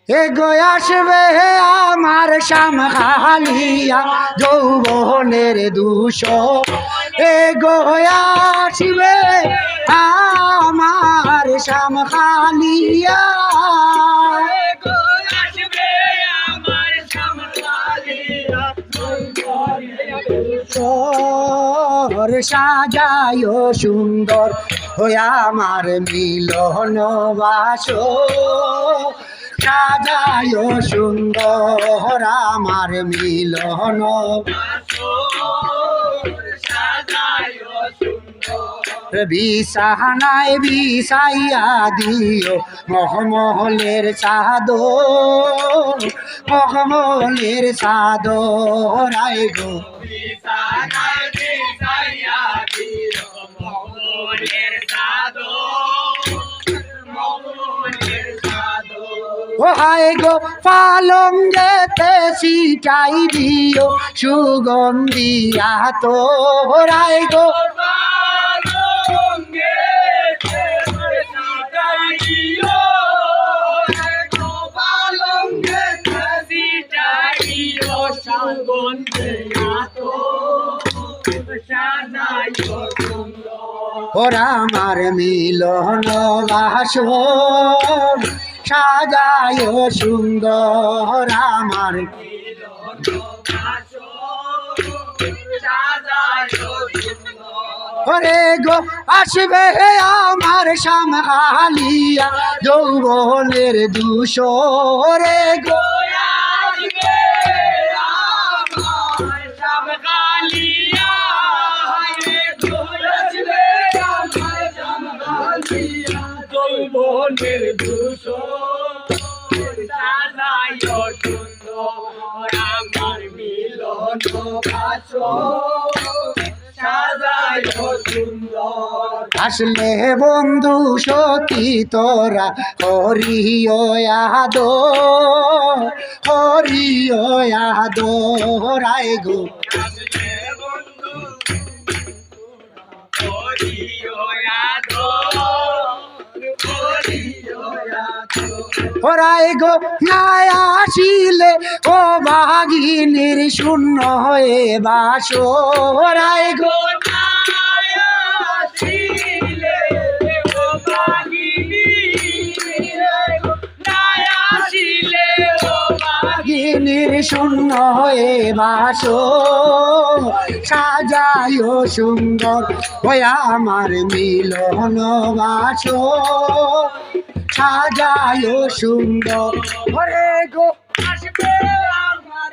এগো আসবে আমার সামহালিয়া যৌবনের দুষ এগো আসবে আমার সামহালিয়া সাজায় সুন্দর হয়ে আমার মিলন বাস সাজায় সুন্দর আমার মিলন বিছানায় বিছাইয়া দিও মহমহলের চাদর মহমহলের চাদর আই গো ও হায় গো পালঙ্গেতে ছিটাই দিও সুগন্ধিয়া তোরাই গো ওরা আমার মিলন বাসর সাজায় সুন্দর আমার ওরে গো আসবে আমার সামহালিয়া যৌবনের দুষ রে গো যৌবনের দুষ সাজায় সুন্দর আমার মিলন বাসর সাজায় সুন্দর আসলে বন্ধু সখী তোরা হরিও আদো রায় গো ওরাই গো নাই আসিলে ও ভাগিনীর শূন্য হয়ে বাস ওরাই গো ভাগিনীর শূন্য হয়ে বাস সাজায় সুন্দর হয়ে আমার মিলন বাস সাজায় সুন্দর ওরে গো আসবে আমার